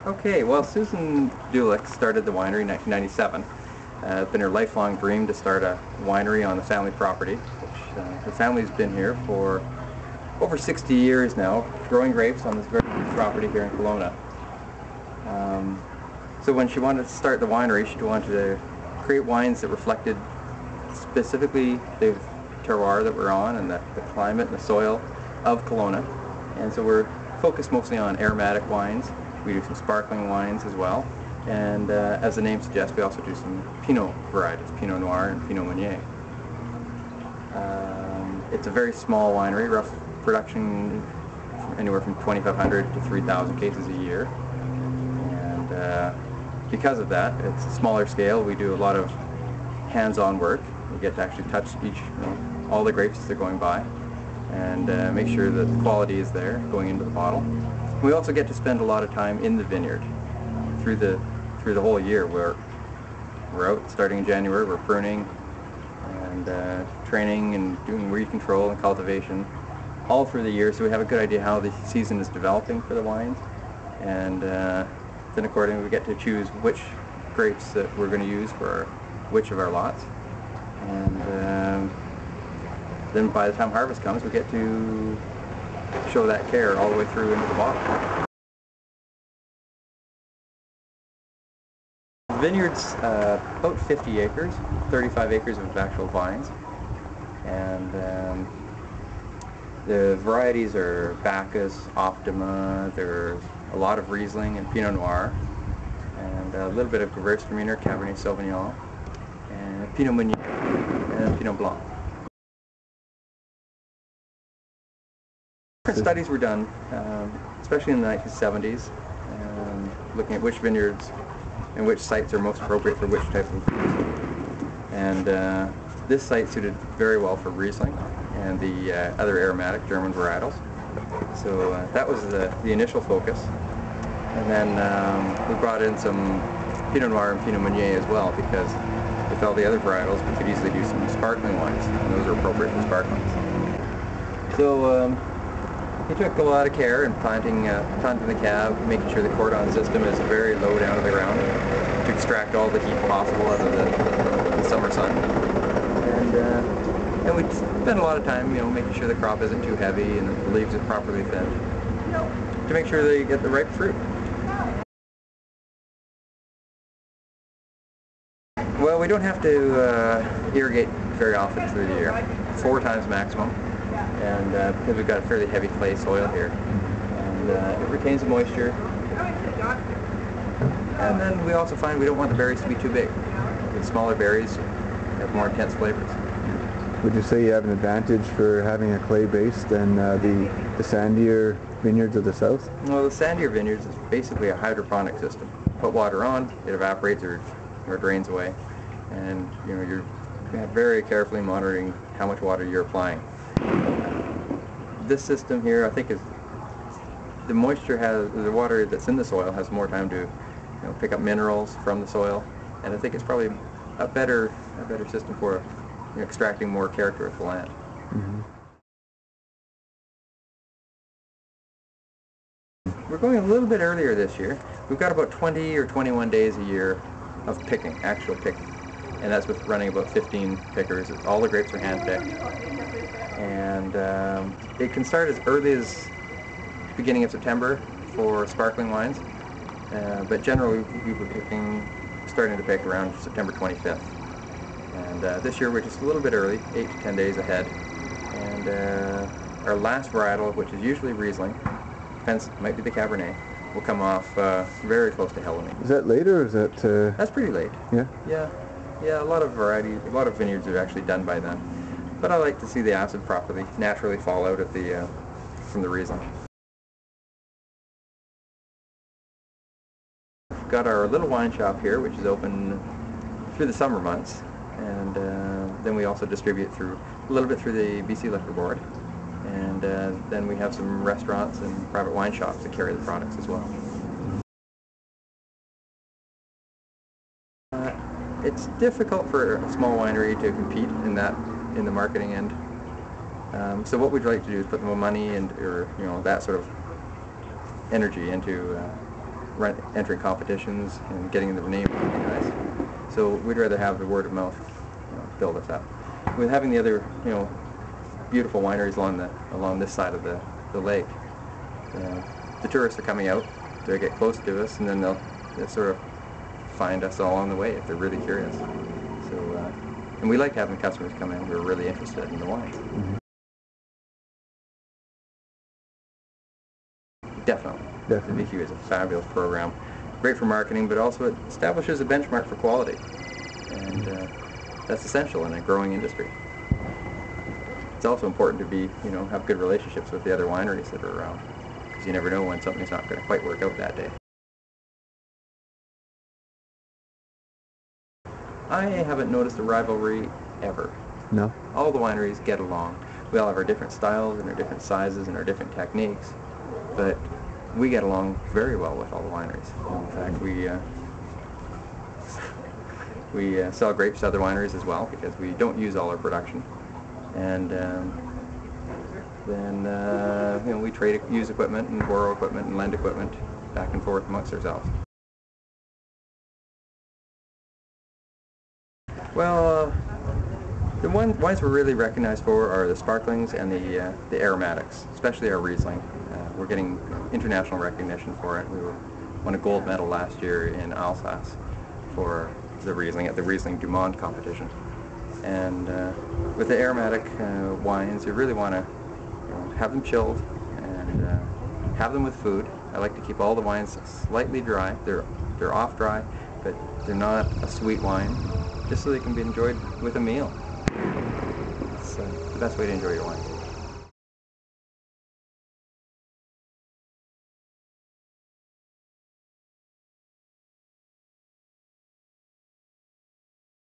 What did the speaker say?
Okay, well, Susan Dulick started the winery in 1997. It's been her lifelong dream to start a winery on the family property, which the family's been here for over 60 years now, growing grapes on this very property here in Kelowna. So when she wanted to start the winery, she wanted to create wines that reflected specifically the terroir that we're on and the climate and the soil of Kelowna. And so we're focused mostly on aromatic wines. We do some sparkling wines as well. And as the name suggests, we also do some Pinot varieties, Pinot Noir and Pinot Meunier. It's a very small winery, rough production anywhere from 2,500 to 3,000 cases a year. And because of that, it's a smaller scale. We do a lot of hands-on work. We get to actually touch all the grapes as they're going by and make sure that the quality is there going into the bottle. We also get to spend a lot of time in the vineyard through the whole year. We're out starting in January. We're pruning and training and doing weed control and cultivation all through the year, so we have a good idea how the season is developing for the wines. And then accordingly we get to choose which grapes that we're going to use for which of our lots. And then by the time harvest comes, we get to show that care all the way through into the bottle. The vineyard's about 50 acres, 35 acres of actual vines. And the varieties are Bacchus, Optima, there's a lot of Riesling and Pinot Noir, and a little bit of Gewürztraminer, Cabernet Sauvignon, and Pinot Meunier, and Pinot Blanc. Different studies were done, especially in the 1970s, looking at which vineyards and which sites are most appropriate for which type of food. And this site suited very well for Riesling and the other aromatic German varietals. So that was the initial focus. And then we brought in some Pinot Noir and Pinot Meunier as well, because with all the other varietals we could easily do some sparkling wines, and those are appropriate for sparklings. So he took a lot of care in planting the cab, making sure the cordon system is very low down to the ground to extract all the heat possible out of the summer sun. And we spend a lot of time, making sure the crop isn't too heavy and the leaves are properly thinned to make sure they get the ripe fruit. Well, we don't have to irrigate very often through the year, 4 times maximum. And because we've got a fairly heavy clay soil here, and it retains the moisture. And then we also find we don't want the berries to be too big. The smaller berries have more intense flavors. Would you say you have an advantage for having a clay base than the sandier vineyards of the south? Well, the sandier vineyards is basically a hydroponic system. Put water on, it evaporates or drains away, and you're very carefully monitoring how much water you're applying. This system here, I think, is the water that's in the soil has more time to pick up minerals from the soil, and I think it's probably a better system for extracting more character of the land. Mm-hmm. We're going a little bit earlier this year. We've got about 20 or 21 days a year of picking, actual picking, and that's with running about 15 pickers. All the grapes are hand-picked. And it can start as early as beginning of September for sparkling wines, but generally we were starting to pick around September 25th. And this year we're just a little bit early, 8 to 10 days ahead. And our last varietal, which is usually Riesling, depends, might be the Cabernet, will come off very close to Halloween. Is that later, or is that? That's pretty late. Yeah. Yeah. A lot of vineyards are actually done by then. But I like to see the acid naturally fall out from the Riesling. We've got our little wine shop here, which is open through the summer months, and then we also distribute a little bit through the BC Liquor Board, and then we have some restaurants and private wine shops that carry the products as well. It's difficult for a small winery to compete in the marketing end. So what we'd like to do is put more money and that sort of energy into entering competitions and getting the name recognized. So we'd rather have the word of mouth, build us up. With having the other, beautiful wineries along this side of the lake, the tourists are coming out, they get close to us, and then they'll sort of find us along the way if they're really curious. So, and we like having customers come in who are really interested in the wines. Mm-hmm. Definitely. The VQ is a fabulous program. Great for marketing, but also it establishes a benchmark for quality. And that's essential in a growing industry. It's also important to have good relationships with the other wineries that are around, because you never know when something's not going to quite work out that day. I haven't noticed a rivalry ever. No? All the wineries get along. We all have our different styles and our different sizes and our different techniques, but we get along very well with all the wineries. In fact, we sell grapes to other wineries as well, because we don't use all our production. And then we trade used equipment and borrow equipment and lend equipment back and forth amongst ourselves. Well, the wines we're really recognized for are the sparklings and the aromatics, especially our Riesling. We're getting international recognition for it. We won a gold medal last year in Alsace for the Riesling at the Riesling du Monde competition. And with the aromatic wines, you really want to have them chilled and have them with food. I like to keep all the wines slightly dry. They're off dry, but they're not a sweet wine, just so they can be enjoyed with a meal. It's the best way to enjoy your wine.